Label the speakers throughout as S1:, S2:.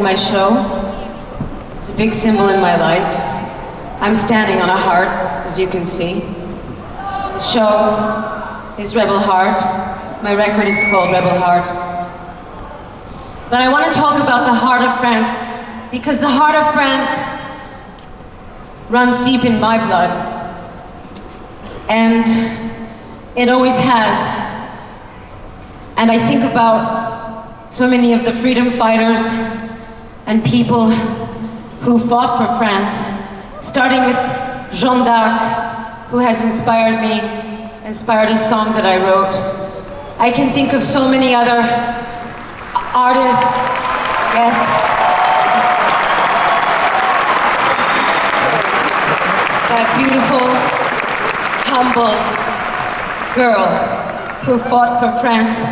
S1: my show. It's a big symbol in my life. I'm standing on a heart, as you can see. The show is Rebel Heart. My record is called Rebel Heart. But I want to talk about the heart of France, because the heart of France runs deep in my blood. And it always has. And I think about so many of the freedom fighters and people who fought for France, starting with Jeanne d'Arc, who has inspired me, inspired a song that I wrote. I can think of so many other artists, yes. That beautiful, humble girl who fought for France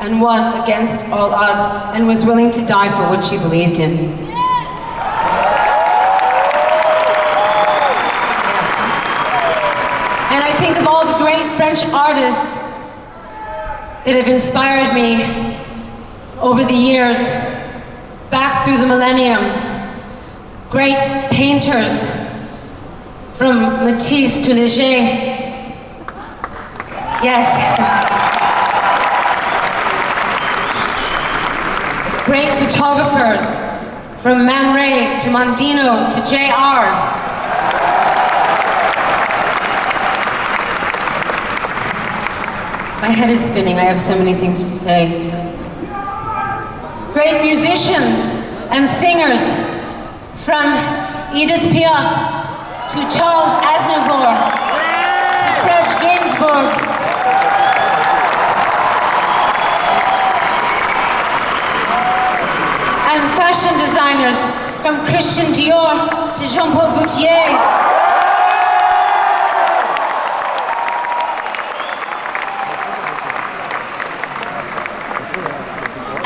S1: and won against all odds and was willing to die for what she believed in. Yes. And I think of all the great French artists that have inspired me over the years, back through the millennium. Great painters, from Matisse to Léger. Yes. Great photographers, from Man Ray to Mondino to JR. My head is spinning, I have so many things to say. Great musicians and singers, from Edith Piaf to Charles Aznavour to Serge Gainsbourg. And fashion designers, from Christian Dior to Jean-Paul Gaultier.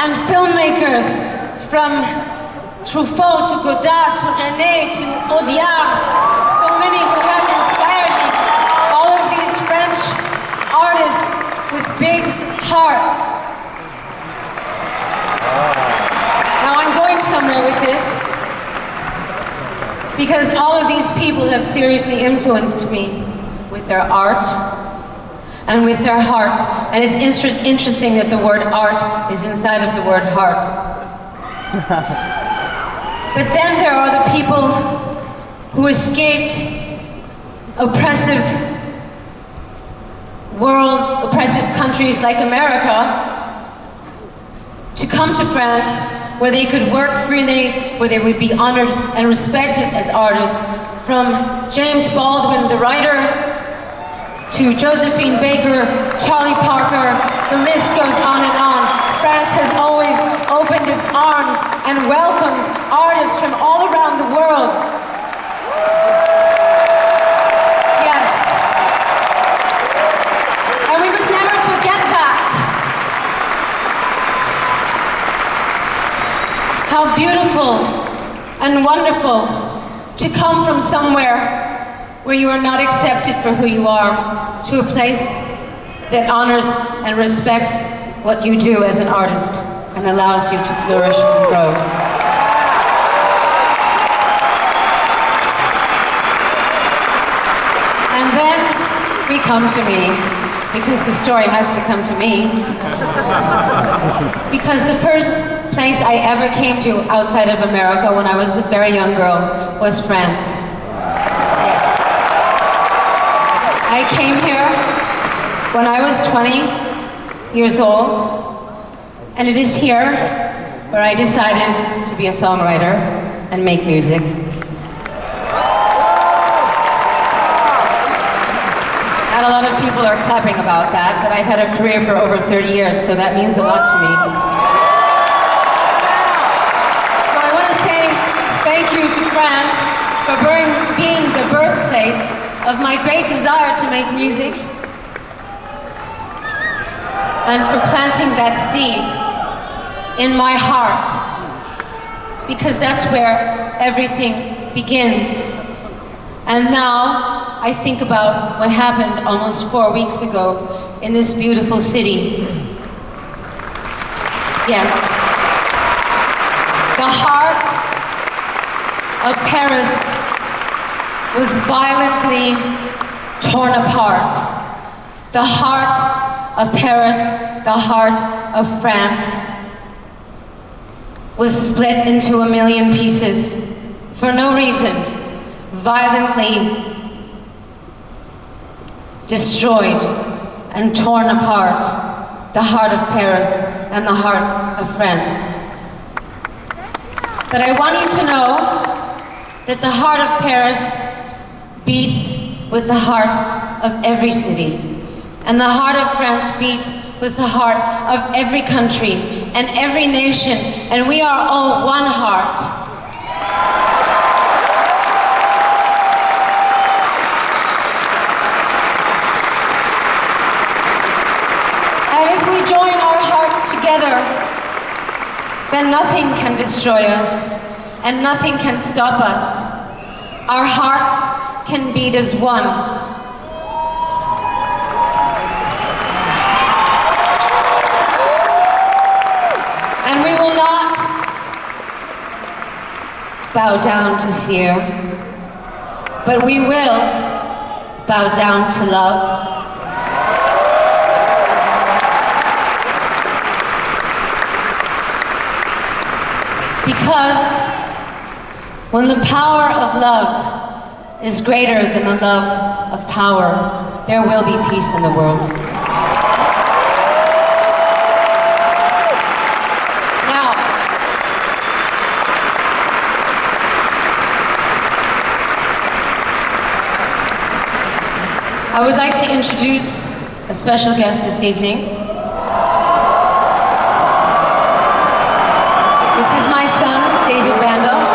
S1: And filmmakers, from Truffaut to Godard to René to Audiard, so many who have inspired me. All of these French artists with big hearts. Now I'm going somewhere with this, because all of these people have seriously influenced me with their art and with their heart. And it's interesting that the word art is inside of the word heart. But then there are the people who escaped oppressive worlds, oppressive countries like America, to come to France, where they could work freely, where they would be honored and respected as artists. From James Baldwin, the writer, to Josephine Baker, Charlie Parker, the list goes on and on. France has always opened its arms and welcomed artists from all around the world. Yes. And we must never forget that. How beautiful and wonderful to come from somewhere where you are not accepted for who you are, to a place that honors and respects what you do as an artist and allows you to flourish and grow. And then we come to me, because the story has to come to me. Because the first place I ever came to outside of America when I was a very young girl was France. Yes. I came here when I was 20 years old, and it is here where I decided to be a songwriter and make music. Not a lot of people are clapping about that, but I've had a career for over 30 years, so that means a lot to me. So I want to say thank you to France for being the birthplace of my great desire to make music, and for planting that seed in my heart, because that's where everything begins. And now I think about what happened almost 4 weeks ago in this beautiful city. Yes. The heart of Paris was violently torn apart. The heart of Paris, the heart of France, was split into a million pieces for no reason, violently destroyed and torn apart the heart of Paris and the heart of France. But I want you to know that the heart of Paris beats with the heart of every city, and the heart of France beats with the heart of every country and every nation, and we are all one heart. And if we join our hearts together, then nothing can destroy us, and nothing can stop us. Our hearts can beat as one. And we will not bow down to fear, but we will bow down to love. Because when the power of love is greater than the love of power, there will be peace in the world. Now, I would like to introduce a special guest this evening. This is my son, David Banda.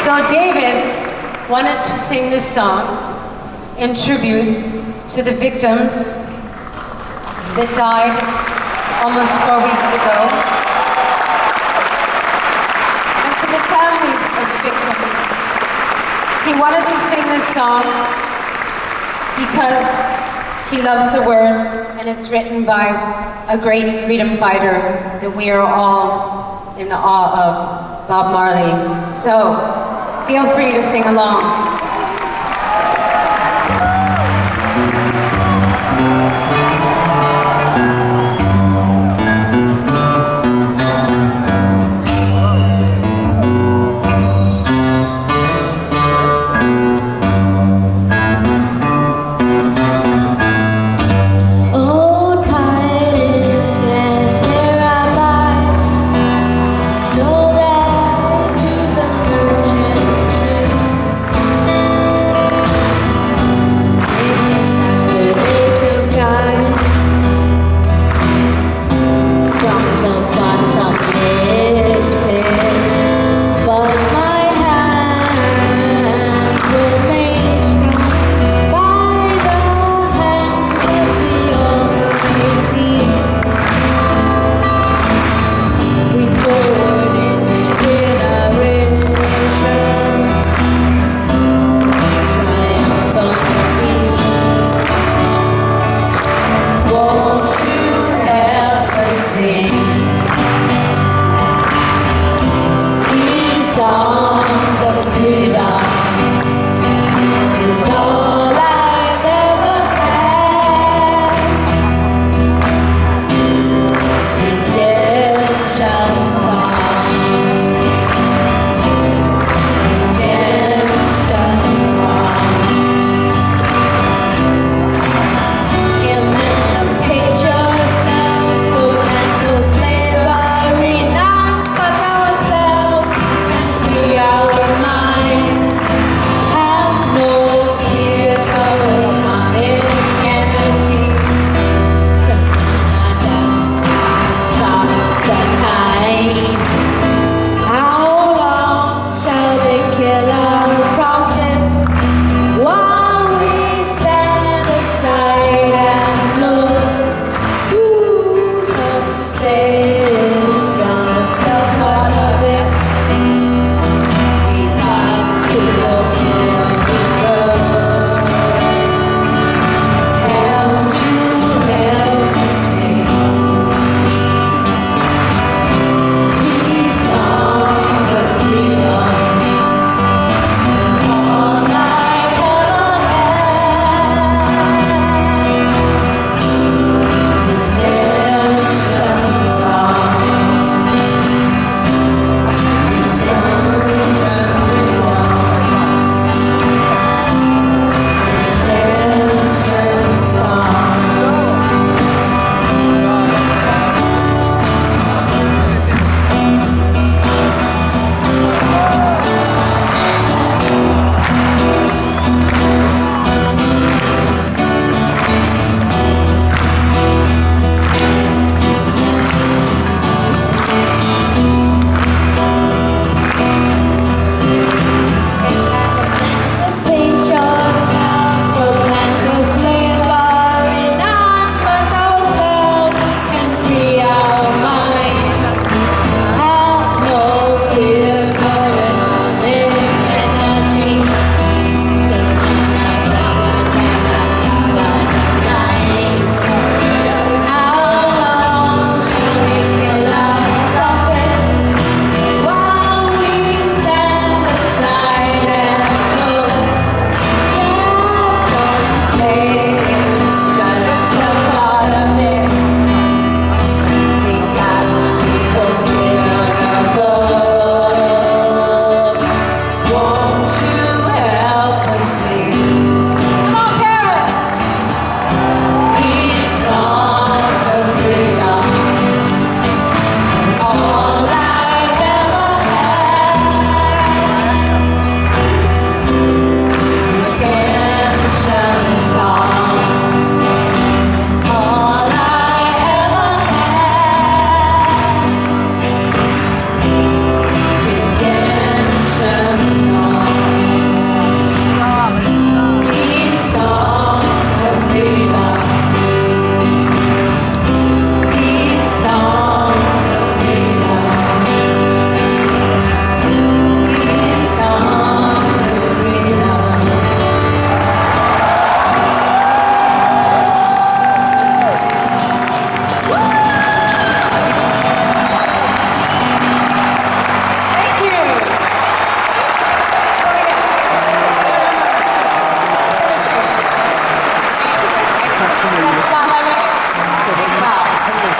S1: So David wanted to sing this song in tribute to the victims that died almost 4 weeks ago, and to the families of the victims. He wanted to sing this song because he loves the words, and it's written by a great freedom fighter that we are all in awe of, Bob Marley. So feel free to sing along.
S2: Sold out to the merchant ships.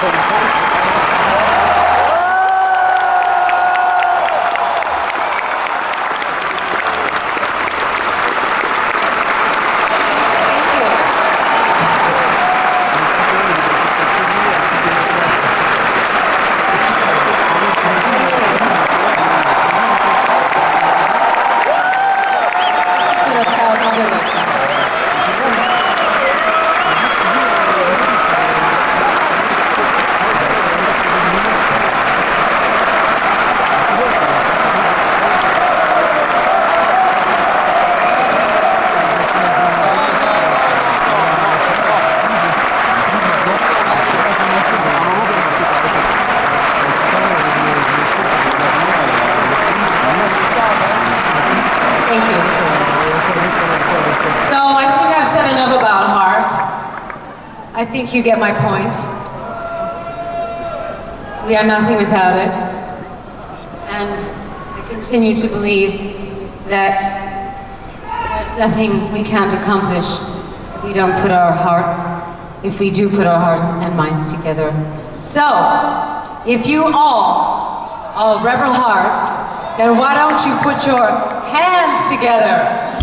S1: Thank you. So I think I've said enough about heart. I think you get my point. We are nothing without it. And I continue to believe that there's nothing we can't accomplish if we don't put our hearts, if we do put our hearts and minds together. So, if you all are rebel hearts, then why don't you put your hands together?